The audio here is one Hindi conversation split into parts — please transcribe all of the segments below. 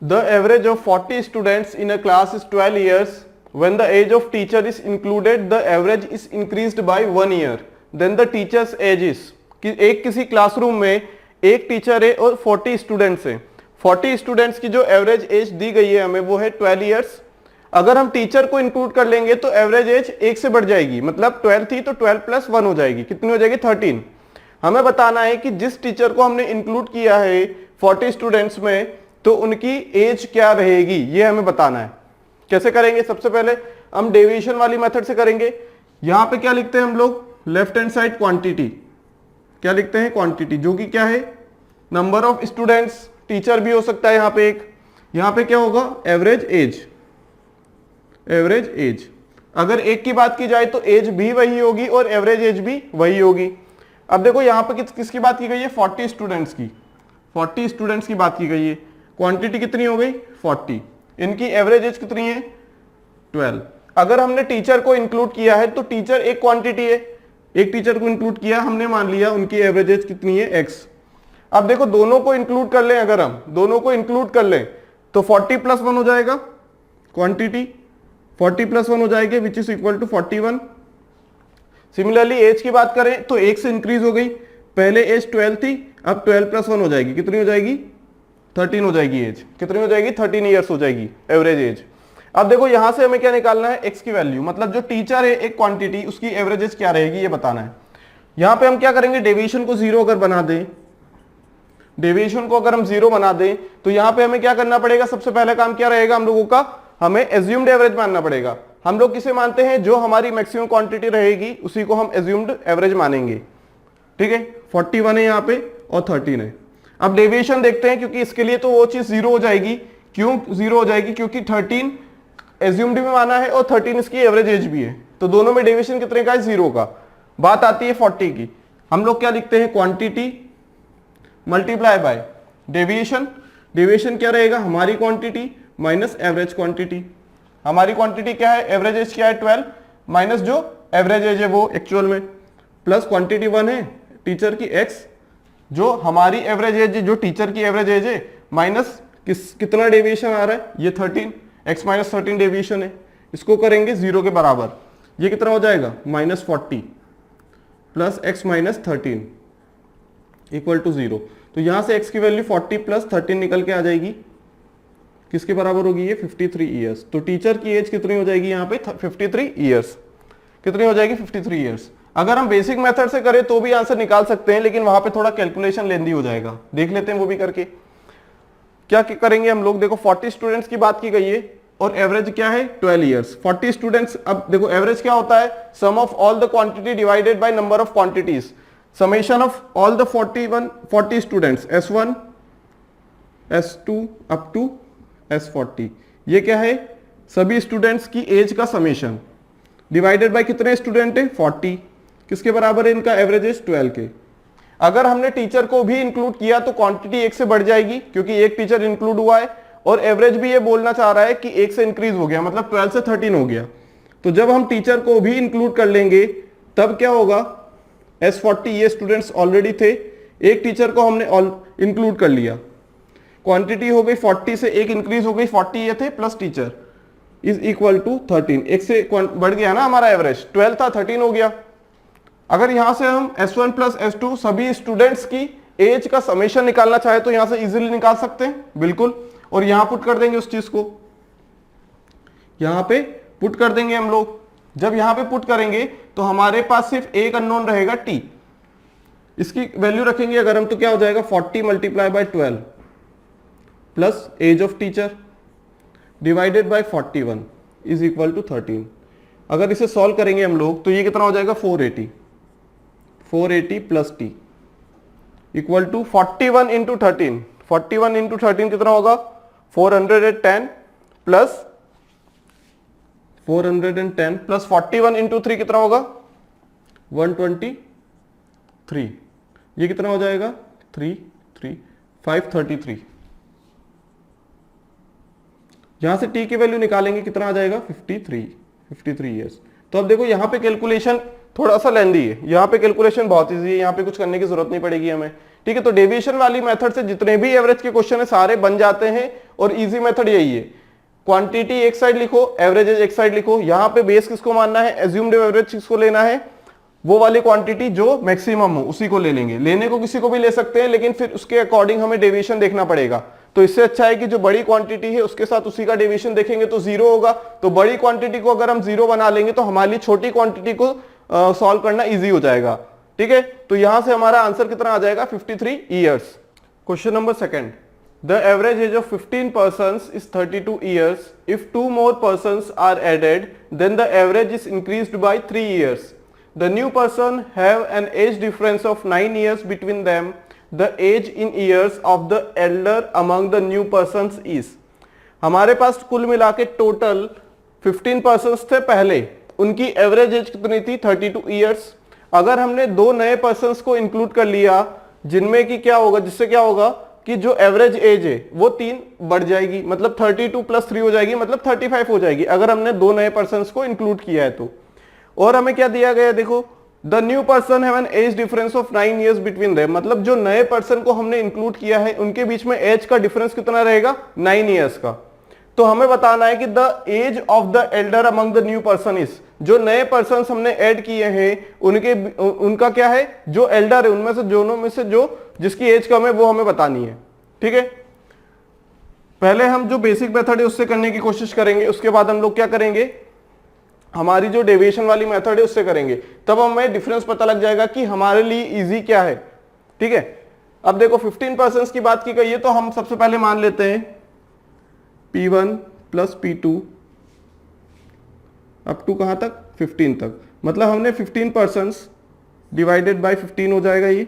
The average of 40 students in a class is 12 years. When the age of teacher is included, the average is increased by 1 year. Then the teacher's age is, कि एक किसी क्लासरूम में एक टीचर है और 40 स्टूडेंट्स हैं। 40 स्टूडेंट्स की जो एवरेज एज दी गई है हमें वो है 12 इयर्स। अगर हम टीचर को इंक्लूड कर लेंगे तो एवरेज एज 1 से बढ़ जाएगी, मतलब 12 थी तो 12 प्लस 1 हो जाएगी। कितनी हो जाएगी? 13। हमें बताना है कि जिस टीचर को हमने इंक्लूड किया है 40 स्टूडेंट्स में तो उनकी एज क्या रहेगी, ये हमें बताना है। कैसे करेंगे? सबसे पहले हम डेविएशन वाली मेथड से करेंगे। यहां पे क्या लिखते हैं हम लोग? लेफ्ट हैंड साइड क्वांटिटी, क्या लिखते हैं? क्वांटिटी, जो कि क्या है? नंबर ऑफ स्टूडेंट्स, टीचर भी हो सकता है यहां पे एक। यहां पे क्या होगा? Average age. एवरेज एज, अगर एक की बात की जाए तो एज भी वही होगी और एवरेज एज भी वही होगी। अब देखो यहां पे किसकी बात की गई है? 40 स्टूडेंट्स की। 40 स्टूडेंट्स की बात की गई है। क्वांटिटी कितनी हो गई? 40। इनकी एवरेज एज कितनी है? 12। अगर हमने टीचर को इंक्लूड किया है तो टीचर एक क्वांटिटी है, एक टीचर को इंक्लूड किया, हमने मान लिया उनकी एवरेज एज कितनी है? x। अब देखो दोनों को इंक्लूड कर लें, अगर हम दोनों को इंक्लूड कर लें तो 40 प्लस 1 हो जाएगा, क्वांटिटी 40 प्लस 1 हो जाएगी which is equal to 41। Similarly age की बात करें तो 1 से इंक्रीज हो गई, पहले एज 12 थी, अब 12 प्लस 1 हो जाएगी, कितनी हो जाएगी? 13 हो जाएगी एज। कितनी हो जाएगी? 13 ईयर्स हो जाएगी एवरेज एज। अब देखो यहां से हमें क्या निकालना है? x की वैल्यू, मतलब जो टीचर है एक क्वांटिटी, उसकी एवरेज एज क्या रहेगी ये बताना है। यहां पे हम क्या करेंगे? डेविएशन को 0 अगर बना दें, डेविएशन को अगर हम 0 बना दें तो यहां पे हमें क्या करना पड़ेगा? सबसे पहला काम क्या रहेगा हम लोगों का? हमें एज्यूम्ड एवरेज मानना पड़ेगा। हम लोग किसे मानते हैं? जो हमारी मैक्सिमम क्वांटिटी रहेगी उसी को हम एज्यूम्ड एवरेज मानेंगे। ठीक है, 41 है यहाँ पे और 13 है। अब डेविएशन देखते हैं, क्योंकि इसके लिए तो वो चीज 0 हो जाएगी। क्यों 0 हो जाएगी? क्योंकि 13 एज्यूम्ड भी माना है और 13 इसकी एवरेज एज भी है, तो दोनों में डेविएशन कितने का है? 0 का। बात आती है 40 की, हम लोग क्या लिखते हैं? Quantity multiply by deviation. Deviation क्या रहेगा? हमारी क्वांटिटी माइनस एवरेज क्वांटिटी। हमारी क्वांटिटी क्या है? एवरेज एज क्या है? 12 माइनस जो एवरेज एज है वो एक्चुअल में, प्लस क्वांटिटी 1 है टीचर की x, जो हमारी एवरेज एज है, जो टीचर की एवरेज एज है, माइनस कितना डेविएशन आ रहा है? ये 13, x माइनस 13 डेविएशन है। इसको करेंगे 0 के बराबर, ये कितना हो जाएगा? -40 plus x minus 13 equal to 0। तो यहां से x की वैल्यू 40 प्लस 13 निकल के आ जाएगी, किसके बराबर होगी? ये 53 ईयर्स। तो टीचर की एज कितनी हो जाएगी यहाँ पे? 53 ईयर्स। कितनी हो जाएगी? 53 ईयर्स। अगर हम बेसिक मेथड से करें तो भी आंसर निकाल सकते हैं, लेकिन वहां पे थोड़ा कैलकुलेशन लेंदी हो जाएगा, देख लेते हैं वो भी करके। क्या करेंगे हम लोग? देखो 40 स्टूडेंट्स की बात की गई है और एवरेज क्या है? 12 ईयर्स। 40 स्टूडेंट्स, अब देखो एवरेज क्या होता है? Sum of all the quantity divided by number of quantities, summation of all the 40 students, S1 S2 up to S40। ये क्या है? सभी स्टूडेंट्स की एज का समेशन डिवाइडेड बाय कितने स्टूडेंट है? 40। किसके बराबर है इनका? एवरेज एज 12 के। अगर हमने टीचर को भी इंक्लूड किया तो क्वांटिटी 1 से बढ़ जाएगी, क्योंकि एक टीचर इंक्लूड हुआ है, और एवरेज भी ये बोलना चाह रहा है कि 1 से इंक्रीज हो गया, मतलब 12 से 13 हो गया। तो जब हम टीचर को भी इंक्लूड कर लेंगे तब क्या होगा? S40 ये स्टूडेंट्स ऑलरेडी थे, एक टीचर को हमने इंक्लूड कर लिया, क्वांटिटी हो गई 40 से 1 इंक्रीज हो गई, 40 ये थे plus teacher is equal to 13। 1 से बढ़ गया ना हमारा एवरेज, 12 था 13 हो गया। अगर यहां से हम S1 प्लस S2 सभी स्टूडेंट्स की एज का समेशन निकालना चाहे तो यहां से इजीली निकाल सकते हैं, बिल्कुल। और यहां पुट कर देंगे उस चीज को, यहां पे पुट कर देंगे हम लोग। जब यहां पे पुट करेंगे तो हमारे पास सिर्फ एक अननोन रहेगा t, इसकी वैल्यू रखेंगे अगर हम तो क्या हो जाएगा? 40 multiply by 12 plus age of teacher divided by 41 is equal to 13। अगर इसे सॉल्व करेंगे हम लोग तो ये कितना हो जाएगा? 480 plus T equal to 41 into 13। 41 into 13 कितना होगा? 410 प्लस 41 इंटू 3 कितना होगा? 123। ये कितना हो जाएगा? 533। यहां से t की वैल्यू निकालेंगे, कितना आ जाएगा? 53 ईयर्स। तो अब देखो यहां पे कैलकुलेशन थोड़ा सा लेंदी है, यहां पे कैलकुलेशन बहुत इजी है, यहां पे कुछ करने की जरूरत नहीं पड़ेगी हमें। ठीक है, तो डेविएशन वाली मेथड से जितने भी एवरेज के क्वेश्चन है सारे बन जाते हैं और इजी मेथड यही है, क्वांटिटी एक साइड लिखो, एवरेज एज एक साइड लिखो। यहां पे बेस किसको मानना है, एज्यूम्ड एवरेज किसको लेना है, वो वाली क्वांटिटी जो मैक्सिमम हो उसी को ले लेंगे। लेने को किसी को भी ले सकते हैं, लेकिन फिर उसके अकॉर्डिंग हमें डेविएशन देखना पड़ेगा। तो इससे अच्छा है कि जो बड़ी क्वांटिटी है उसके साथ उसी का डेविएशन देखेंगे तो जीरो होगा। तो बड़ी क्वांटिटी को अगर हम जीरो बना लेंगे तो हमारी छोटी क्वांटिटी को सॉल्व करना इजी हो जाएगा। ठीक है, तो यहां से हमारा आंसर कितना आ जाएगा, 53 years. Question number second, the average age of 15 persons is 32 years. If 2 more persons are added, then the average is increased by 3 years. The new person have an age difference of 9 years between them. The age in years of the elder among the new persons is. हमारे पास कुल मिला के टोटल 15 persons थे पहले, उनकी एवरेज एज कितनी थी, 32 ईयर्स। अगर हमने दो नए पर्सन्स को इंक्लूड कर लिया जिनमें कि क्या होगा, जिससे क्या होगा कि जो एवरेज एज है वो 3 बढ़ जाएगी, मतलब 32 + 3 हो जाएगी, मतलब 35 हो जाएगी अगर हमने दो नए पर्सन्स को इंक्लूड किया है तो। और हमें क्या दिया गया है, देखो the new person have an age difference of 9 years between them, मतलब जो नए पर्सन को हमने इंक्लूड किया है उनके बीच में एज का डिफरेंस कितना रहेगा, 9 years का। तो हमें बताना है कि the age of the elder among the new person is, जो नए पर्सन हमने ऐड किए हैं उनका क्या है, जो एल्डर है उनमें से दोनों में से जो जिसकी एज कम है वो हमें बतानी है। ठीक है, पहले हम जो बेसिक मेथड है उससे करने की कोशिश करेंगे, उसके बाद हम लोग क्या करेंगे, हमारी जो डेविएशन वाली मेथड है उससे करेंगे, तब हमें डिफरेंस पता लग जाएगा कि हमारे लिए इजी क्या है। ठीक है, अब देखो 15 पर्सन्स की बात की गई है तो हम सबसे पहले मान लेते हैं P1 + P2 अप टू कहां तक, 15 तक, मतलब हमने 15 पर्सन्स डिवाइडेड बाय 15 हो जाएगा। ये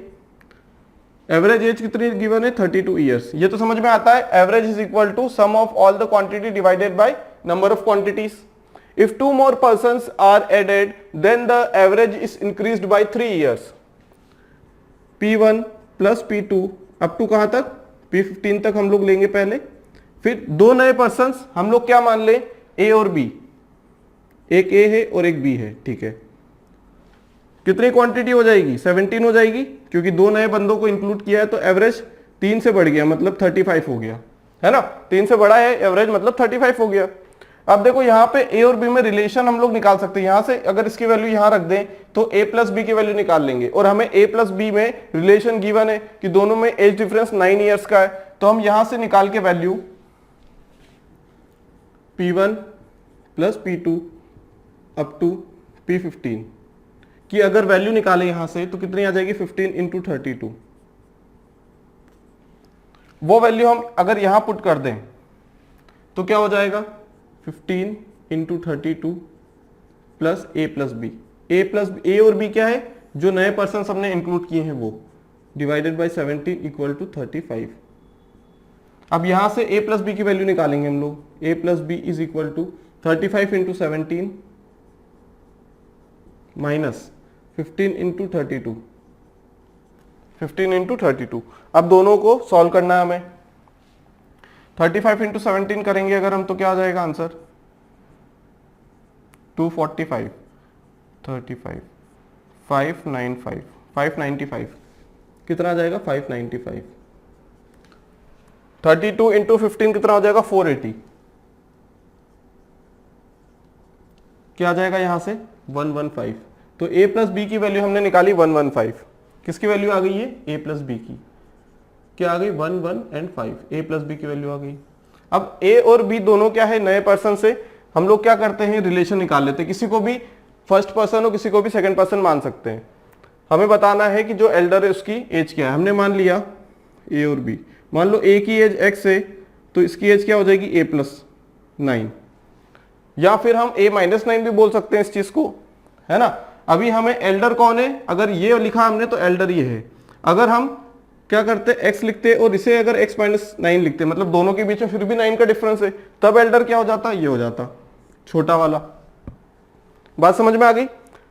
एवरेज एज कितनी गिवन है, 32 ईयर्स। ये तो समझ में आता है, average is equal to sum of all the quantity divided by number of quantities. If 2 more persons are added, then the average is increased by 3 years. P1 + P2 up to कहां तक, P15 तक हम लोग लेंगे पहले। फिर दो नए पर्सन्स हम लोग क्या मान ले, A और B, एक A है और एक B है। ठीक है, कितनी क्वांटिटी हो जाएगी, 17 हो जाएगी, क्योंकि दो नए बंदों को इंक्लूड किया है तो एवरेज 3 से बढ़ गया, मतलब 35 हो गया, है ना। 3 से बड़ा है एवरेज, मतलब 35 हो गया। अब देखो यहाँ पे A और B में रिलेशन हम लोग निकाल सकते हैं। यहां से अगर इसकी वैल्यू यहां रख दें तो A + B की वैल्यू निकाल लेंगे, और हमें A + B में रिलेशन गिवन है कि दोनों में एज डिफरेंस 9 ईयर्स का है। तो हम यहां से निकाल के value P1 + P2 up to P15 की अगर वैल्यू निकालें यहां से तो कितनी आ जाएगी, 15 × 32। वो वैल्यू हम अगर यहां पुट कर दें तो क्या हो जाएगा, 15 × 32 प्लस A + B। A और B क्या है, जो नए पर्सन हमने इंक्लूड किए हैं वो, डिवाइडेड बाय 17 = 35। अब यहां से A + B की वैल्यू निकालेंगे हम लोग। A + B is equal to 35 × 17 minus 15 × 32, 15 × 32। अब दोनों को सॉल्व करना है हमें। 35 × 17 करेंगे अगर हम तो क्या आ जाएगा आंसर, 245, 35, 595, 595 कितना आ जाएगा, 595। 32 × 15 कितना हो जाएगा, 480। क्या आ जाएगा यहां से, 115। तो A + B की वैल्यू हमने निकाली 115। किसकी वैल्यू आ गई है, A + B की। क्या आ गई, 1, 1 और 5। A + B की वैल्यू आ गई। अब A और B दोनों क्या है, नए पर्सन से हम लोग क्या करते हैं, रिलेशन निकाल लेते हैं। किसी को भी फर्स्ट पर्सन हो, किसी को भी सेकंड पर्सन मान सकते हैं। हमें बताना है कि जो एल्डर है उसकी एज क्या है। हमने मान लिया A और B। मान लो A की एज X है तो इसकी एज क्या हो जाएगी, A + 9, या फिर हम A - 9 भी बोल सकते हैं इस चीज को, है ना। अभी हमें एल्डर कौन है, अगर ये लिखा हमने तो एल्डर ये है। अगर हम क्या करते, x लिखते और इसे अगर x - 9 लिखते, मतलब दोनों के बीच में फिर भी 9 का डिफरेंस है, तब एल्डर क्या हो जाता, ये हो जाता, छोटा वाला। बात समझ में आ गई।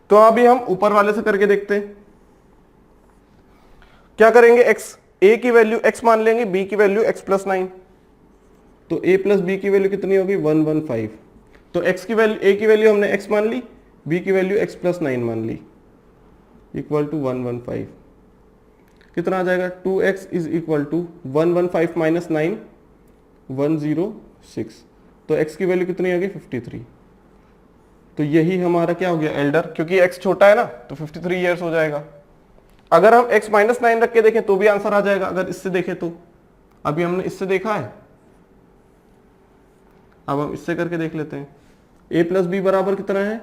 तो अभी हम ऊपर वाले से करके देखते हैं। क्या करेंगे, A की वैल्यू x मान लेंगे, B की वैल्यू x + 9। तो A + B की वैल्यू कितनी होगी, 115। तो x की वैल्यू, A की वैल्यू हमने x मान ली, B की वैल्यू x + 9 मान ली, इक्वल टू 115। कितना आ जाएगा, 2x इज इक्वल टू 115 - 9, 106, तो x की वैल्यू कितनी आ गई 53। तो यही हमारा क्या हो गया एल्डर, क्योंकि x छोटा है ना तो 53 ईयर्स हो जाएगा। अगर हम x -9 रख के देखें तो भी आंसर आ जाएगा, अगर इससे देखें तो। अभी हमने इससे देखा है, अब हम इससे करके देख लेते हैं। a प्लस बी बराबर कितना है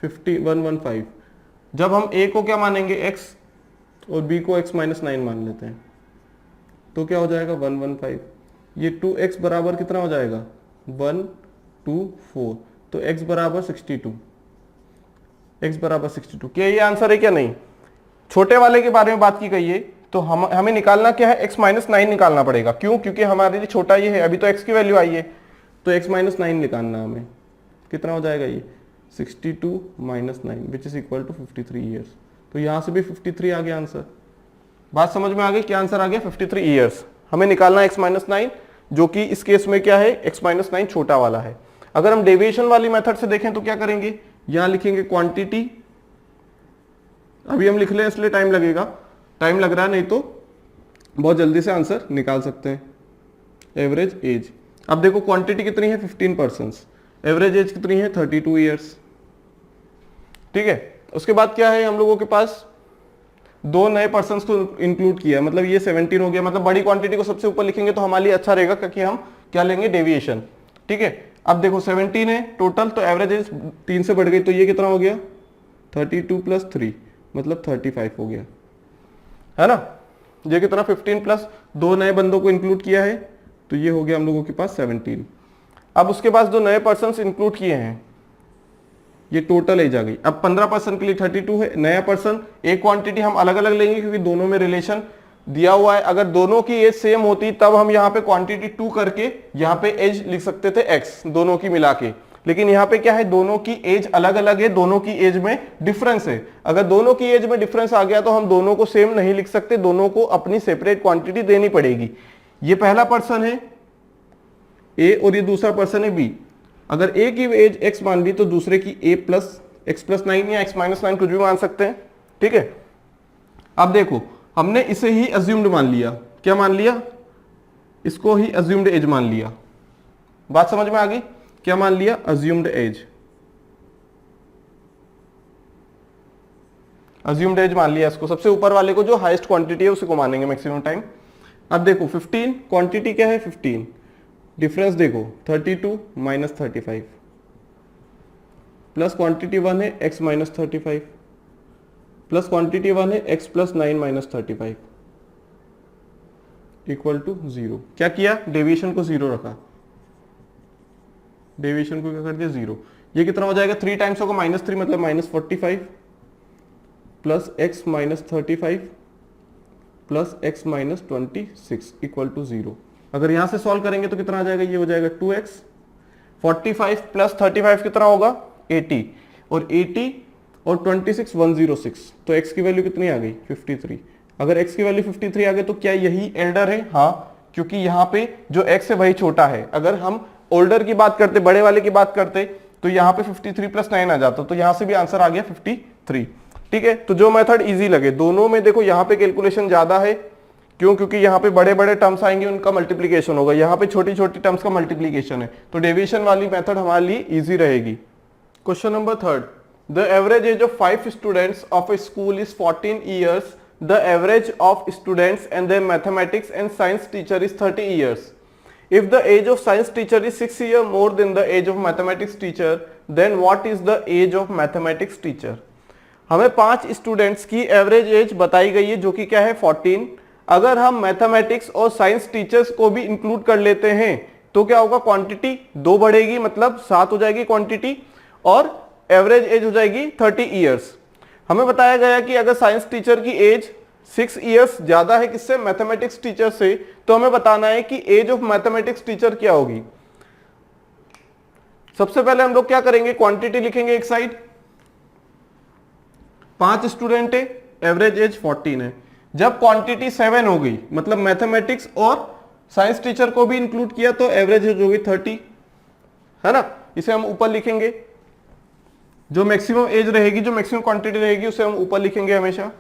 115। जब हम a को क्या मानेंगे x और b को x -9 मान लेते हैं तो क्या हो जाएगा 115। ये 2x बराबर कितना हो जाएगा 124, तो x बराबर 62। x बराबर 62, क्या ये आंसर है क्या नहीं? छोटे वाले के बारे में बात की गई है, तो हमें निकालना क्या है x -9 निकालना पड़ेगा। क्यों? क्योंकि हमारे लिए छोटा ये है, अभी तो x की वैल्यू आई है, तो x -9 निकालना हमें। कितना हो जाएगा ये 62 - 9 which is equal to 53 years. तो यहां से भी 53 आ गया आंसर। बात समझ में आ गई? क्या आंसर आ गया 53 ईयर्स। हमें निकालना x -9, जो कि इस केस में क्या है x -9 छोटा वाला है। अगर हम डेविएशन वाली मेथड से देखें तो क्या करेंगे, यहां लिखेंगे क्वांटिटी। अभी हम लिख लें इसलिए टाइम लगेगा, टाइम लग रहा है, नहीं तो बहुत जल्दी से आंसर निकाल सकते हैं। एवरेज एज, अब देखो क्वांटिटी कितनी है 15%, एवरेज एज कितनी है 32 ईयर्स। ठीक है, उसके बाद क्या है हम लोगों के पास दो नए पर्सन्स को इंक्लूड किया, मतलब ये 17 हो गया। मतलब बड़ी क्वांटिटी को सबसे ऊपर लिखेंगे तो हमारे लिए अच्छा रहेगा, क्योंकि हम क्या लेंगे डेविएशन। ठीक है, अब देखो 17 है टोटल, तो एवरेज एज 3 से बढ़ गई, तो ये कितना हो गया 32 + 3 मतलब 35 हो गया, है ना। ये कितना 15 प्लस दो नए बंदों को इंक्लूड किया है, तो ये हो गया हम लोगों के पास 17। अब उसके पास जो नए पर्सन इंक्लूड किए हैं, ये टोटल एज आ गई। अब 15% के लिए 32 है नया पर्सन। एक क्वांटिटी हम अलग अलग लेंगे क्योंकि दोनों में रिलेशन दिया हुआ है। अगर दोनों की एज सेम होती तब हम यहाँ पे क्वांटिटी 2 करके यहाँ पे एज लिख सकते थे x, दोनों की मिला के। लेकिन यहाँ पे क्या है, दोनों की एज अलग अलग है, दोनों की एज में डिफरेंस है। अगर दोनों की एज में डिफरेंस आ गया तो हम दोनों को सेम नहीं लिख सकते, दोनों को अपनी सेपरेट क्वांटिटी देनी पड़ेगी। ये पहला पर्सन है ए और ये दूसरा पर्सन है बी। अगर ए की एज x मान ली तो दूसरे की a प्लस x + 9 या x -9 कुछ भी मान सकते हैं। ठीक है, अब देखो हमने इसे ही अज्यूम्ड मान लिया। क्या मान लिया? इसको ही अज्यूम्ड एज मान लिया। बात समझ में आ गई? क्या मान लिया? Assumed as. अज्यूम्ड एज मान लिया इसको, सबसे ऊपर वाले को जो हाईएस्ट क्वांटिटी है उसी को मानेंगे मैक्सिमम टाइम। अब देखो 15 क्वांटिटी क्या है 15, डिफरेंस देखो 32 - 35 प्लस क्वांटिटी 1 है x - 35 प्लस क्वांटिटी 1 है x + 9 - 35 इक्वल टू 0। क्या किया? डेविएशन को 0 रखा, डेविएशन को क्या कर दिया 0। ये कितना हो जाएगा 3 टाइम्स होगा -3 मतलब -45 plus x - 35 plus x - 26 equal to 0। अगर यहां से सॉल्व करेंगे तो कितना आ जाएगा, ये हो जाएगा 2x। 45 प्लस 35 कितना होगा 80, और 80 और 26 106, तो x की वैल्यू कितनी आ गई 53। अगर x की वैल्यू 53 आ गई तो क्या यही एल्डर है? हाँ, क्योंकि यहाँ पे जो x है वही छोटा है। अगर हम ओल्डर की बात करते, बड़े वाले की बात करते, तो यहाँ पे 53 + 9 आ जाता, तो यहाँ से भी आंसर आ गया 53। ठीक है, तो जो मेथड इजी लगे, दोनों में देखो यहाँ पे कैलकुलेशन ज्यादा है। क्यों? क्योंकि यहाँ पे बड़े बड़े टर्म्स आएंगे, उनका मल्टीप्लीकेशन होगा, यहाँ पे छोटी छोटी टर्म्स का मल्टीप्लीकेशन है, तो डेविएशन वाली मेथड हमारे लिए इजी रहेगी। Question number 3, the average age of 5 students of a school is 14 years. The average of students and their mathematics and science teacher is 30 years. If the age of science teacher is 6 years more than the age of mathematics teacher, then what is the age of mathematics teacher? हमें 5 स्टूडेंट्स की एवरेज एज बताई गई है जो कि क्या है 14। अगर हम मैथमेटिक्स और साइंस टीचर्स को भी इंक्लूड कर लेते हैं तो क्या होगा, क्वांटिटी 2 बढ़ेगी, मतलब 7 हो जाएगी क्वांटिटी, और एवरेज एज हो जाएगी 30 ईयर्स। हमें बताया गया कि अगर साइंस टीचर की एज 6 ईयर्स ज्यादा है किससे, मैथमेटिक्स टीचर से, तो हमें बताना है कि एज ऑफ मैथमेटिक्स टीचर क्या होगी। सबसे पहले हम लोग क्या करेंगे, क्वांटिटी लिखेंगे एक साइड। 5 स्टूडेंट है, एवरेज एज 14 है। जब क्वांटिटी 7 हो गई, मतलब मैथमेटिक्स और साइंस टीचर को भी इंक्लूड किया, तो एवरेज एज होगी 30, है ना। इसे हम ऊपर लिखेंगे, जो मैक्सिमम एज रहेगी, जो मैक्सिमम क्वांटिटी रहेगी उसे हम ऊपर लिखेंगे हमेशा।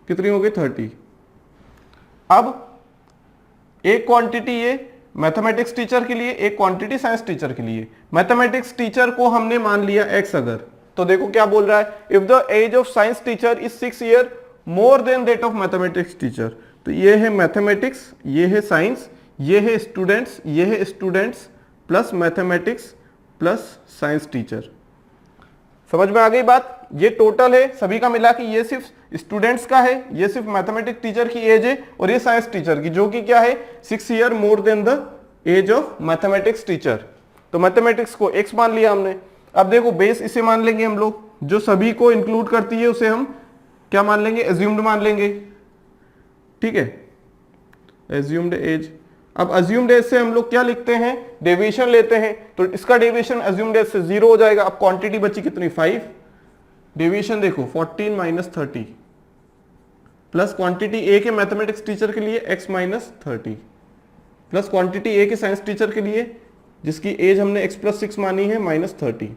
कितनी हो गई 30। अब एक क्वांटिटी ये मैथमेटिक्स टीचर के लिए, एक क्वांटिटी साइंस टीचर के लिए। मैथमेटिक्स टीचर को हमने मान लिया x अगर, तो देखो क्या बोल रहा है, if the age of science teacher is 6 year more than that of mathematics teacher. तो ये है मैथमेटिक्स, ये है साइंस, ये है स्टूडेंट्स, ये है students plus mathematics plus science teacher. समझ में आ गई बात? ये टोटल है सभी का मिला कि ये सिर्फ स्टूडेंट्स का है, ये सिर्फ मैथमेटिक्स टीचर की एज है, और ये साइंस टीचर की, जो कि क्या है 6 year more than the age of mathematics teacher. तो मैथमेटिक्स को x मान लिया हमने। अब देखो बेस इसे मान लेंगे हम लोग, जो सभी को इंक्लूड करती है उसे हम क्या मान लेंगे, एज्यूम्ड मान लेंगे। ठीक है, एज्यूम्ड एज। अब अज्यूम्ड एज से हम लोग क्या लिखते हैं, डेविएशन लेते हैं, तो इसका डेविएशन अज्यूम्ड एज से 0 हो जाएगा। अब क्वांटिटी बची कितनी, 5। डेविएशन देखो 14 माइनस 30 प्लस क्वांटिटी ए के मैथमेटिक्स टीचर के लिए x माइनस 30 प्लस क्वांटिटी ए के साइंस टीचर के लिए जिसकी एज हमने x प्लस 6 मानी है माइनस 30,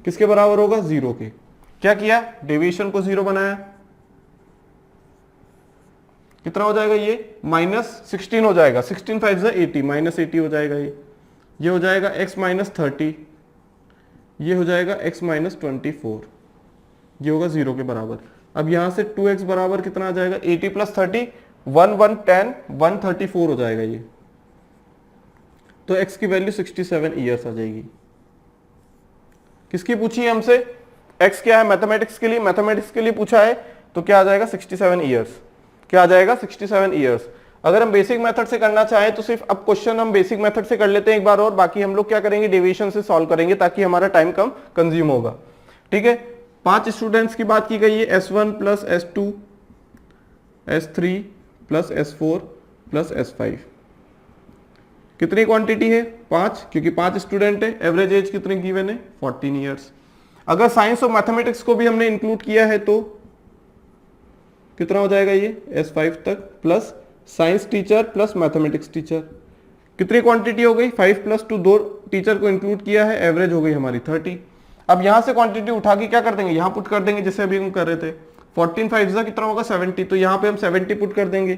किसके बराबर होगा, 0 के। क्या किया, डेविएशन को 0 बनाया, कितना हो जाएगा ये, माइनस 16 हो जाएगा, 16 5 80, माइनस 80 हो जाएगा ये हो जाएगा x माइनस 30, ये हो जाएगा x माइनस 24, ये होगा 0 के बराबर। अब यहां से 2x बराबर कितना आ जाएगा, 80 प्लस 30 110 134 हो जाएगा ये, तो x की वैल्यू 67 ईयर्स आ जाएगी। किसकी पूछी है हमसे, x क्या है मैथमेटिक्स के लिए, मैथमेटिक्स के लिए पूछा है, तो क्या आ जाएगा 67 ईयर्स। क्या आ जाएगा 67 ईयर्स। अगर हम बेसिक मेथड से करना चाहें तो सिर्फ अब क्वेश्चन हम बेसिक मेथड से कर लेते हैं एक बार और, बाकी हम लोग क्या करेंगे, डेविएशन से सॉल्व करेंगे ताकि हमारा टाइम कम कंज्यूम होगा। ठीक है, 5 स्टूडेंट्स की बात की गई है, S1 plus S2 S3 plus S4 plus S5। कितनी क्वांटिटी है, 5, क्योंकि 5 स्टूडेंट है। एवरेज एज कितनी गिवन है, 14 ईयर्स। अगर साइंस और मैथमेटिक्स को भी हमने इंक्लूड किया है तो कितना हो जाएगा ये, S5 तक plus science teacher plus mathematics teacher. कितनी क्वांटिटी हो गई, 5 प्लस 2, 2 टीचर को इंक्लूड किया है, एवरेज हो गई हमारी 30। अब यहां से क्वांटिटी उठा के क्या कर देंगे, यहां पुट कर देंगे जैसे अभी हम कर रहे थे। 14 5 कितना होगा, 70, तो यहां पे हम 70 पुट कर देंगे,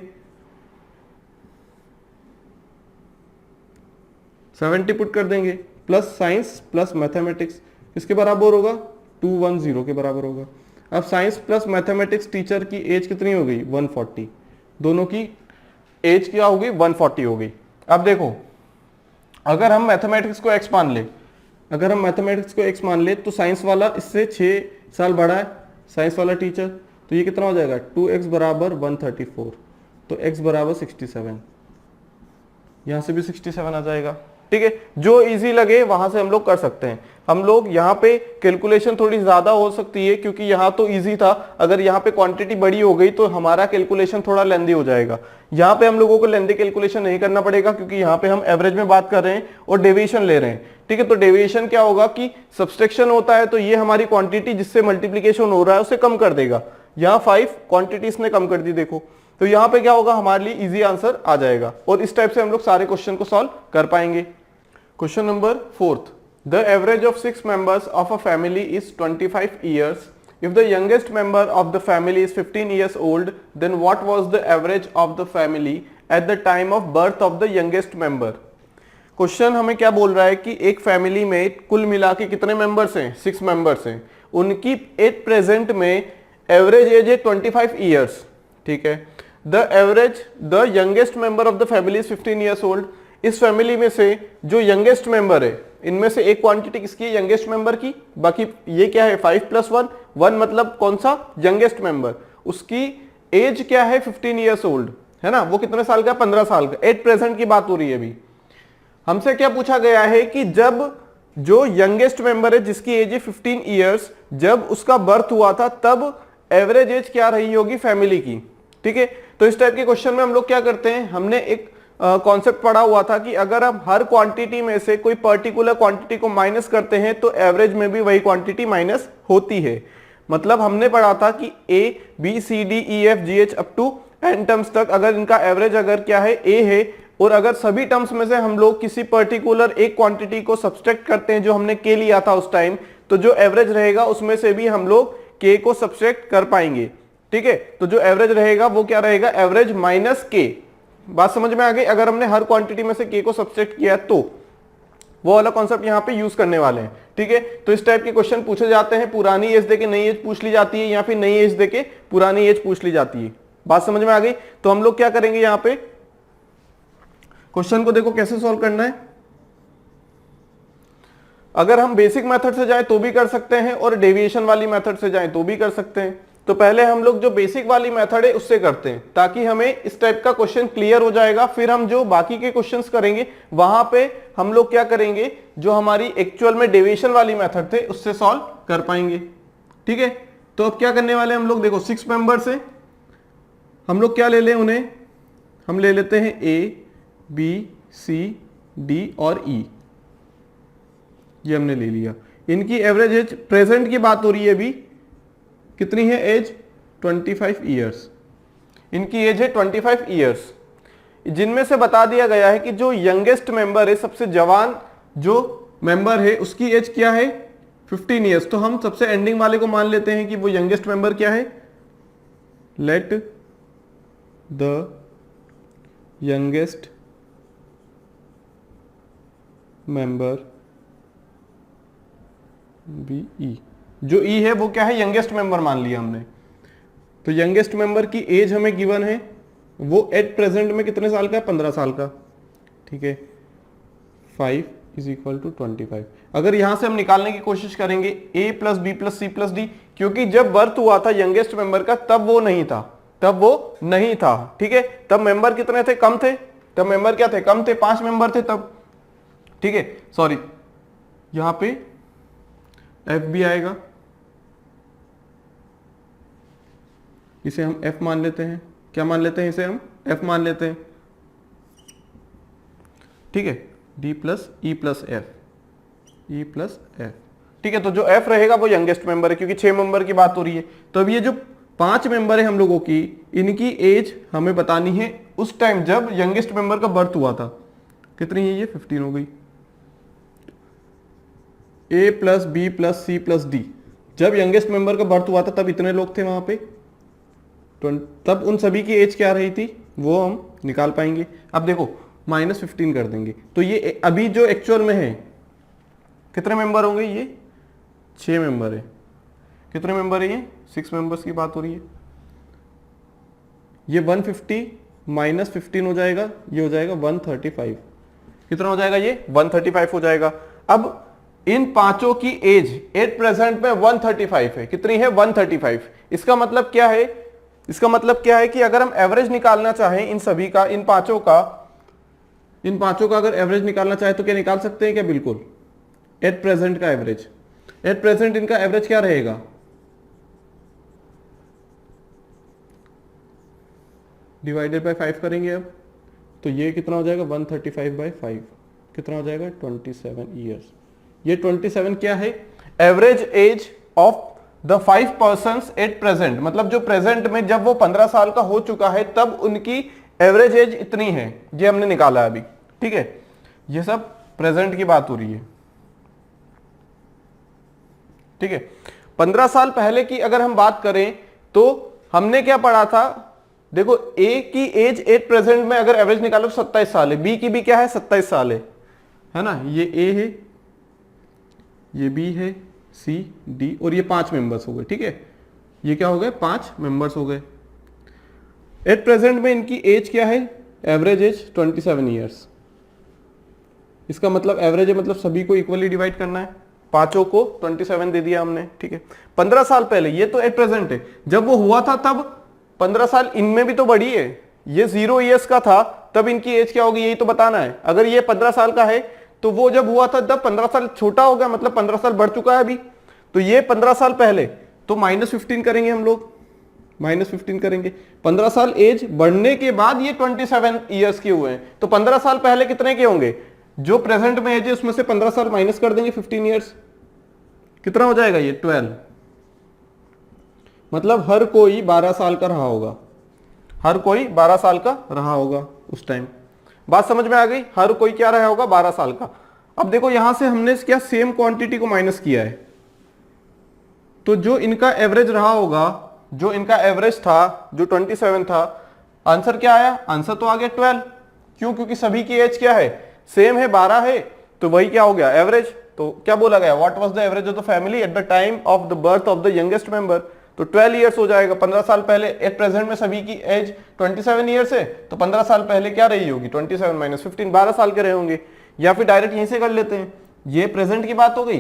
70 पुट कर देंगे प्लस साइंस प्लस मैथमेटिक्स, इसके बराबर होगा 210 के बराबर होगा। अब साइंस प्लस मैथमेटिक्स टीचर की एज कितनी हो गई, 140, दोनों की एज क्या होगी, 140 हो गई। अब देखो अगर हम मैथमेटिक्स को x मान ले, अगर हम मैथमेटिक्स को x मान ले तो साइंस वाला इससे 6 साल बड़ा है, साइंस वाला टीचर, तो ये कितना हो जाएगा, 2x बराबर 134, तो x बराबर 67, यहां से भी 67 आ जाएगा। ठीक है, जो इजी लगे वहां से हम लोग कर सकते हैं। हम लोग यहाँ पे कैलकुलेशन थोड़ी ज्यादा हो सकती है क्योंकि यहाँ तो इजी था, अगर यहाँ पे क्वांटिटी बड़ी हो गई तो हमारा कैलकुलेशन थोड़ा लेंदी हो जाएगा। यहाँ पे हम लोगों को लेंदी कैलकुलेशन नहीं करना पड़ेगा क्योंकि यहाँ पे हम एवरेज में बात कर रहे हैं और डेविएशन ले रहे हैं। ठीक है, तो डेविएशन क्या होगा कि सब्सट्रैक्शन होता है, तो ये हमारी क्वांटिटी जिससे मल्टीप्लीकेशन हो रहा है उसे कम कर देगा। यहाँ 5 क्वांटिटी इसने कम कर दी, देखो, तो यहाँ पे क्या होगा, हमारे लिए इजी आंसर आ जाएगा और इस टाइप से हम लोग सारे क्वेश्चन को सॉल्व कर पाएंगे। Question number 4th. The average of 6 members of a family is 25 years. If the youngest member of the family is 15 years old, then what was the average of the family at the time of birth of the youngest member? Question हमें क्या बोल रहा है कि एक फैमिली में कुल मिला के कितने मेंबर्स हैं, 6 मेंबर्स हैं, उनकी एट प्रेजेंट में एवरेज एज है 25 ईयर्स। ठीक है, the average the youngest member of the family is 15 years old. इस फैमिली में से जो यंगेस्ट मेंबर है, इनमें से एक क्वांटिटी किसकी है, यंगेस्ट मेंबर की, बाकी ये क्या है 5 प्लस 1, 1 मतलब कौन सा, यंगेस्ट मेंबर, उसकी एज क्या है 15 ईयर्स ओल्ड, है ना, वो कितने साल का, 15 साल का। एट प्रेजेंट की बात हो रही है अभी। हमसे क्या पूछा गया है कि जब जो यंगेस्ट मेंबर है जिसकी एज है 15 ईयर्स, जब उसका बर्थ हुआ था तब एवरेज एज क्या रही होगी फैमिली की। ठीक है, तो इस टाइप के क्वेश्चन में हम लोग क्या करते हैं, हमने एक कॉन्सेप्ट पढ़ा हुआ था कि अगर हम हर क्वांटिटी में से कोई पर्टिकुलर क्वांटिटी को माइनस करते हैं तो एवरेज में भी वही क्वांटिटी माइनस होती है। मतलब हमने पढ़ा था कि A B C D E F G H up to N terms तक अगर इनका एवरेज अगर क्या है ए है, और अगर सभी टर्म्स में से हम लोग किसी पर्टिकुलर एक क्वांटिटी को सब्सट्रैक्ट करते हैं जो हमने के लिया था उस टाइम, तो जो एवरेज रहेगा उसमें से भी हम लोग के को सब्सट्रैक्ट कर पाएंगे। ठीक है, तो जो एवरेज रहेगा वो क्या रहेगा, एवरेज माइनस के। बात समझ में आ गई? अगर हमने हर क्वांटिटी में से k को सब्सट्रैक्ट किया तो वो वाला कॉन्सेप्ट यहाँ पे यूज करने वाले हैं, ठीक है। तो इस टाइप के क्वेश्चन पूछे जाते हैं, पुरानी एज देके नई एज पूछ ली जाती है, या फिर नई एज देके पुरानी एज पूछ ली जाती है। बात समझ में आ गई? तो हम लोग क्या करेंगे यहाँ पे, क्वेश्चन को देखो कैसे सॉल्व करना है। अगर हम बेसिक मेथड से जाएं तो भी कर सकते हैं, और डेविएशन वाली मेथड से जाएं तो भी कर सकते हैं। तो पहले हम लोग जो बेसिक वाली मेथड है उससे करते हैं, ताकि हमें इस टाइप का क्वेश्चन क्लियर हो जाएगा। फिर हम जो बाकी के क्वेश्चंस करेंगे वहां पे हम लोग क्या करेंगे, जो हमारी एक्चुअल में डेविएशन वाली मेथड थे उससे सॉल्व कर पाएंगे, ठीक है। तो अब क्या करने वाले हम लोग, देखो 6 मेंबर्स है, हम लोग क्या ले लें उन्हें, हम ले लेते हैं ए बी सी डी और ई, ये हमने ले लिया। इनकी एवरेज एज, प्रेजेंट की बात हो रही है अभी, कितनी है एज, 25 ईयर्स। इनकी एज है 25 ईयर्स, जिनमें से बता दिया गया है कि जो यंगेस्ट मेंबर है, सबसे जवान जो मेंबर है, उसकी एज क्या है, 15 ईयर्स। तो हम सबसे एंडिंग वाले को मान लेते हैं कि वो यंगेस्ट मेंबर क्या है, let the youngest member be E. जो ई है वो क्या है, यंगेस्ट मेंबर मान लिया हमने। तो यंगेस्ट मेंबर की एज हमें गिवन है, वो एट प्रेजेंट में कितने साल का है, 15 साल का, ठीक है। 5 इज इक्वल टू 25। अगर यहां से हम निकालने की कोशिश करेंगे a plus B plus C plus D, क्योंकि जब बर्थ हुआ था यंगेस्ट मेंबर का तब वो नहीं था, ठीक है। तब मेंबर कितने थे, कम थे। तब मेंबर क्या थे, कम थे, 5 मेंबर थे तब, ठीक है। सॉरी, यहां पे एफ भी आएगा, इसे हम f मान लेते हैं। क्या मान लेते हैं इसे हम, f मान लेते हैं, ठीक है। d plus E plus F, ठीक है। तो जो f रहेगा वो यंगेस्ट मेंबर है, क्योंकि 6 मेंबर की बात हो रही है। तो अब ये जो 5 मेंबर है हम लोगों की, इनकी एज हमें बतानी है उस टाइम जब यंगेस्ट मेंबर का बर्थ हुआ था। कितनी है ये, 15 हो गई। a plus B plus C plus D, जब यंगेस्ट मेंबर का बर्थ हुआ था तब इतने लोग थे वहां पे, तब उन सभी की एज क्या रही थी वो हम निकाल पाएंगे। अब देखो -15 कर देंगे, तो ये अभी जो एक्चुअल में है कितने मेंबर होंगे, ये 6 मेंबर है। कितने मेंबर है ये, 6 मेंबर्स की बात हो रही है। ये 150 -15 हो जाएगा, ये हो जाएगा 135। कितना हो जाएगा ये, 135 हो जाएगा। अब इन पांचों की एज एट प्रेजेंट में 135 है। कितनी है, 135। इसका मतलब क्या है, इसका मतलब क्या है कि अगर हम एवरेज निकालना चाहें इन सभी का, इन पांचों का अगर एवरेज निकालना चाहे तो क्या निकाल सकते हैं क्या, बिल्कुल। एट प्रेजेंट का एवरेज, एट प्रेजेंट इनका एवरेज क्या रहेगा, डिवाइडेड बाय 5 करेंगे अब, तो ये कितना हो जाएगा, 135/5, कितना हो जाएगा, 27 ईयर्स। ये 27 क्या है, average age of the 5 persons at present, मतलब जो प्रेजेंट में जब वो 15 साल का हो चुका है तब उनकी एवरेज एज इतनी है, ये हमने निकाला अभी, ठीक है। ये सब प्रेजेंट की बात हो रही है, ठीक है। 15 साल पहले की अगर हम बात करें तो हमने क्या पढ़ा था, देखो ए की एज एट प्रेजेंट में अगर एवरेज निकालो 27 साल है, बी की भी क्या है 27 साल है ना। ये ए है, ये बी है, सी डी, और ये 5 मेंबर्स हो गए, ठीक है। ये क्या हो गए, 5 मेंबर्स हो गए। एट प्रेजेंट में इनकी एज क्या है, एवरेज एज 27 ईयर्स। इसका मतलब एवरेज है, मतलब सभी को इक्वली डिवाइड करना है, पांचों को 27 दे दिया हमने, ठीक है। 15 साल पहले, ये तो एट प्रेजेंट है, जब वो हुआ था तब 15 साल इनमें भी तो बड़ी है, ये 0 ईयर्स का था, तब इनकी एज क्या होगी यही तो बताना है। अगर ये 15 साल का है तो वो जब हुआ था तब 15 साल छोटा हो गया, मतलब 15 साल बढ़ चुका है अभी। तो ये 15 साल पहले, तो -15 करेंगे हम लोग, -15 करेंगे। 15 साल एज बढ़ने के बाद ये 27 ईयर्स के हुए हैं, तो 15 साल पहले कितने के होंगे, जो प्रेजेंट में एज है उसमें से 15 साल माइनस कर देंगे 15 ईयर्स, कितना हो जाएगा ये 12। मतलब हर कोई 12 साल का रहा होगा, हर कोई 12 साल का रहा होगा उस टाइम। बात समझ में आ गई, हर कोई क्या रहा होगा 12 साल का। अब देखो यहां से हमने क्या सेम क्वांटिटी को माइनस किया है, तो जो इनका एवरेज रहा होगा, जो इनका एवरेज था जो 27 था, आंसर क्या आया? आंसर तो आ गया 12। क्यों? क्योंकि सभी की एज क्या है? सेम है, 12 है, तो वही क्या हो गया? एवरेज। तो क्या बोला गया? What was the average of the family at the time of the birth of the youngest member? तो 12 इयर्स हो जाएगा, 15 साल पहले। एट प्रेजेंट में सभी की एज 27 इयर्स है, तो 15 साल पहले क्या रही होगी? 27 माइनस 15, 12 साल के रहे होंगे। या फिर डायरेक्ट यहीं से कर लेते हैं, ये प्रेजेंट की बात हो गई,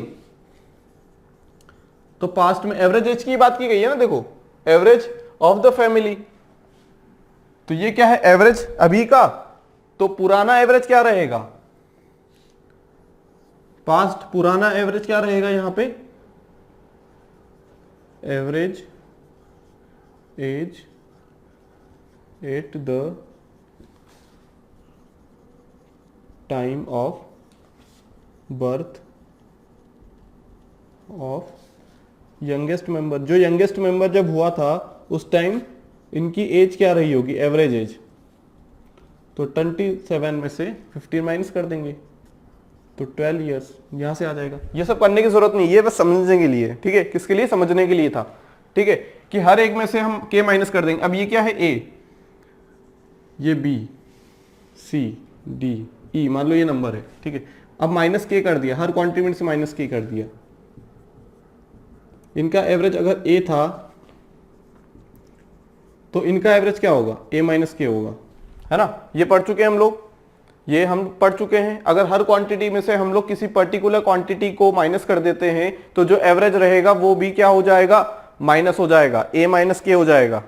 तो पास्ट में एवरेज एज की बात की गई है ना, देखो एवरेज ऑफ द फैमिली, तो ये क्या है? एवरेज अभी का। तो पुराना एवरेज क्या रहेगा? पास्ट पुराना एवरेज क्या रहेगा यहां पे? Average age eight the time of birth of youngest member. जो यंगेस्ट मेंबर जब हुआ था उस टाइम इनकी एज क्या रही होगी? Average age. तो 27 में से 15 माइनस कर देंगे, तो 12 इयर्स यहां से आ जाएगा। ये सब करने की जरूरत नहीं, ये बस समझने के लिए, ठीक है? किसके लिए? समझने के लिए था, ठीक है? कि हर एक में से हम k माइनस कर देंगे। अब ये क्या है? a, ये b, c, d, e, मान लो ये नंबर है, ठीक है? अब माइनस k कर दिया, हर क्वांटिटी से माइनस k कर दिया। इनका एवरेज अगर a था तो इनका एवरेज क्या होगा? a माइनस k होगा, है ना? ये पढ़ चुके हैं हम लोग, ये हम पढ़ चुके हैं। अगर हर क्वांटिटी में से हम लोग किसी पर्टिकुलर क्वांटिटी को माइनस कर देते हैं तो जो एवरेज रहेगा वो भी क्या हो जाएगा? माइनस हो जाएगा, a माइनस k हो जाएगा।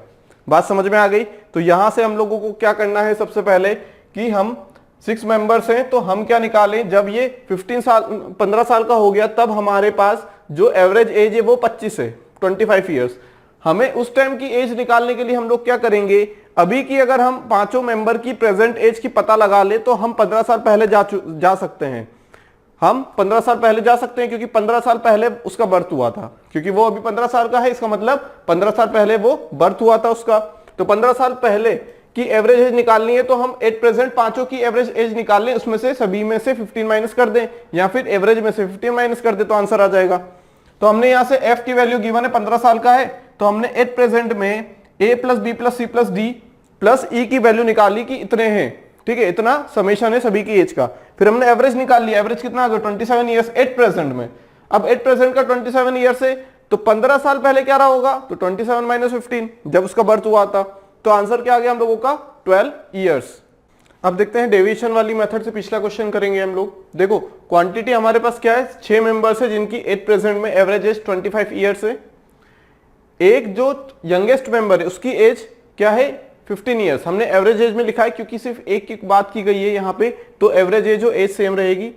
बात समझ में आ गई? तो यहां से हम लोगों को क्या करना है? सबसे पहले कि हम 6 मेंबर्स हैं, तो हम क्या निकालें? जब ये 15 साल का हो गया तब हमारे पास जो एवरेज एज है वो 25 है, 25 ईयर्स। हमें उस टाइम की एज निकालने के लिए हम लोग क्या करेंगे? अभी की अगर हम पांचों मेंबर की प्रेजेंट एज की पता लगा ले तो हम 15 साल पहले जा सकते हैं। हम 15 साल पहले जा सकते हैं क्योंकि 15 साल पहले उसका बर्थ हुआ था, क्योंकि वो अभी 15 साल का है, इसका मतलब 15 साल पहले वो बर्थ हुआ था उसका। तो 15 साल पहले की एवरेज एज निकालनी है तो हम एट प्रेजेंट पांचों की एवरेज एज निकाल लें, उसमें से सभी में से 15 माइनस कर दें या फिर एवरेज में से 15 माइनस कर दें तो आंसर आ जाएगा। तो हमने यहां से f की वैल्यू गिवन है 15 साल का है, तो हमने एट प्रेजेंट में a plus B plus C plus D plus E की वैल्यू निकाली कि इतने हैं, ठीक है? इतना समेशन है सभी की एज का। फिर हमने एवरेज निकाल लिया, एवरेज कितना आ गया? 27 ईयर्स एट प्रेजेंट में। अब एट प्रेजेंट का 27 ईयर्स है, तो 15 साल पहले क्या रहा होगा? तो 27 माइनस 15 जब उसका बर्थ हुआ था। तो आंसर क्या आ गया हम लोगों का? 12 ईयर्स। अब देखते हैं डेविएशन वाली मेथड से पिछला क्वेश्चन करेंगे हम लोग। देखो क्वांटिटी हमारे पास क्या है? 6 मेंबर्स है जिनकी एट प्रेजेंट में एवरेज एज 25 ईयर्स है। एक जो यंगेस्ट मेंबर है उसकी एज क्या है? 15 ईयर्स। हमने एवरेज एज में लिखा है क्योंकि सिर्फ एक की बात की गई है यहाँ पे, तो एवरेज एज जो एज सेम रहेगी।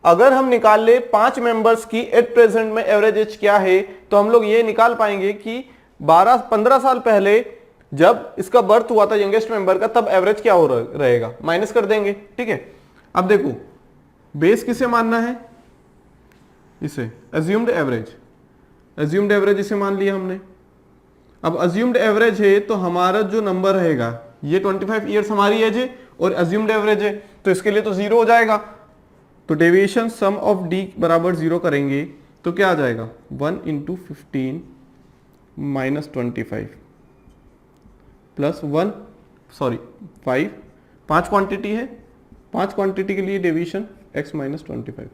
अगर हम निकाल ले 5 मेंबर्स की एट प्रेजेंट में एवरेज एज क्या है, तो हम लोग ये निकाल पाएंगे कि 15 साल पहले जब इसका बर्थ हुआ था यंगेस्ट मेंबर का, तब एवरेज क्या हो रहेगा? माइनस कर देंगे, ठीक है? अब देखो बेस किसे मानना है? इसे अज्यूम्ड एवरेज। अज्यूम्ड एवरेज इसे मान लिया हमने। अब अज्यूम्ड एवरेज है तो हमारा जो नंबर रहेगा ये 25 ईयर्स हमारी एज है और अज्यूम्ड एवरेज है, तो इसके लिए तो 0 हो जाएगा। तो डेविएशन सम ऑफ डी बराबर 0 करेंगे तो क्या आ जाएगा? 1 into 15 minus 25 plus 1 sorry 5। 5 quantity है, 5 क्वांटिटी के लिए डेविएशन x माइनस 25,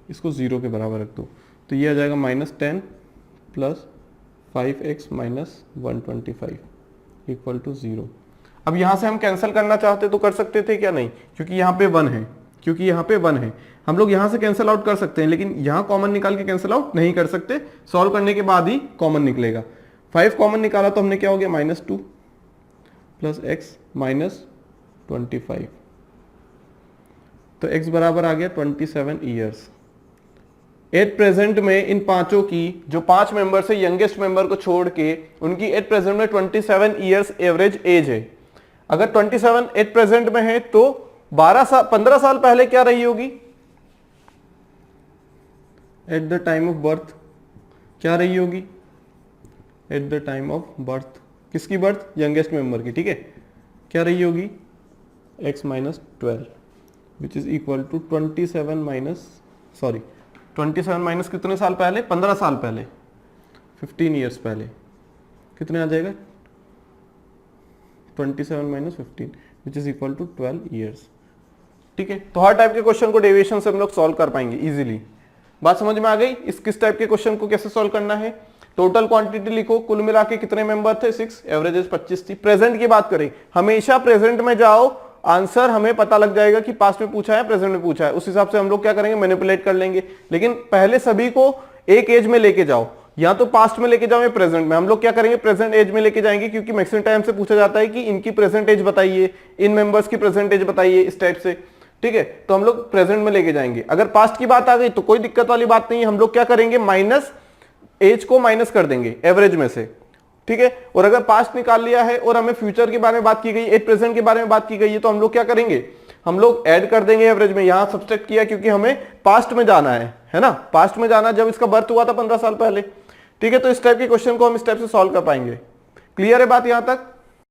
इसको 0 के बराबर रख दो, तो ये आ जाएगा minus 10 plus 5x minus 125 equal to 0। अब यहां से हम कैंसिल करना चाहते तो कर सकते थे क्या? नहीं, क्योंकि यहाँ पे 1 है, क्योंकि यहाँ पे 1 है। हम लोग यहां से कैंसिल आउट कर सकते हैं, लेकिन यहां कॉमन निकाल के कैंसिल आउट नहीं कर सकते, सॉल्व करने के बाद ही कॉमन निकलेगा। 5 कॉमन निकाला तो हमने क्या हो गया? माइनस 2 प्लस x माइनस 25, तो x बराबर आ गया 27 ईयर्स। एट प्रेजेंट में इन पांचों की जो 5 मेंबर से यंगेस्ट मेंबर को छोड़ के उनकी एट प्रेजेंट में 27 ईयर्स एवरेज एज है। अगर 27 एट प्रेजेंट में है तो 15 साल पहले क्या रही होगी? At the time of birth क्या रही होगी? At the time of birth किसकी बर्थ? यंगेस्ट मेंबर की, ठीक है? क्या रही होगी? x minus 12 which is equal to 27 minus कितने साल पहले? 15 साल पहले, 15 ईयर्स पहले। कितने आ जाएगा? 27 minus 15 which is equal to 12 years. ठीक है, तो हर टाइप के क्वेश्चन को डेविएशन से हम लोग सॉल्व कर पाएंगे इजीली। बात समझ में आ गई? इस किस टाइप के क्वेश्चन को कैसे सॉल्व करना है। टोटल क्वांटिटी लिखो, कुल मिला के कितने मेंबर थे 6, एवरेजेस 25 थी। प्रेजेंट की बात करें, हमेशा प्रेजेंट में जाओ, आंसर हमें पता लग जाएगा कि पास्ट में पूछा है प्रेजेंट में पूछा है, उस हिसाब से हम लोग क्या करेंगे, मैनिपुलेट कर लेंगे। लेकिन पहले सभी को एक एज में लेके जाओ, या तो पास्ट में लेके जाओ या प्रेजेंट में। हम लोग क्या करेंगे, प्रेजेंट एज में लेके जाएंगे, क्योंकि मैक्सिमम टाइम से पूछा जाता है कि इनकी प्रेजेंट एज बताइए, इन मेंबर्स की प्रेजेंट एज बताइए, इस टाइप से। ठीक है, तो हम लोग प्रेजेंट में लेके जाएंगे। अगर पास्ट की बात आ गई तो कोई दिक्कत वाली बात नहीं है, हम लोग क्या करेंगे, माइनस एज को माइनस कर देंगे एवरेज में से। ठीक है, और अगर पास्ट निकाल लिया है और हमें फ्यूचर के बारे में बात की गई, एज प्रेजेंट के बारे में बात की गई है, तो हम लोग क्या करेंगे, हम लोग ऐड कर देंगे एवरेज में। यहां सब्सट्रैक्ट किया क्योंकि हमें पास्ट में जाना है ना, पास्ट में जाना जब इसका बर्थ हुआ था 15 साल पहले। ठीक है, तो इस टाइप के क्वेश्चन को हम इस टाइप से सॉल्व कर पाएंगे। क्लियर है बात यहां तक?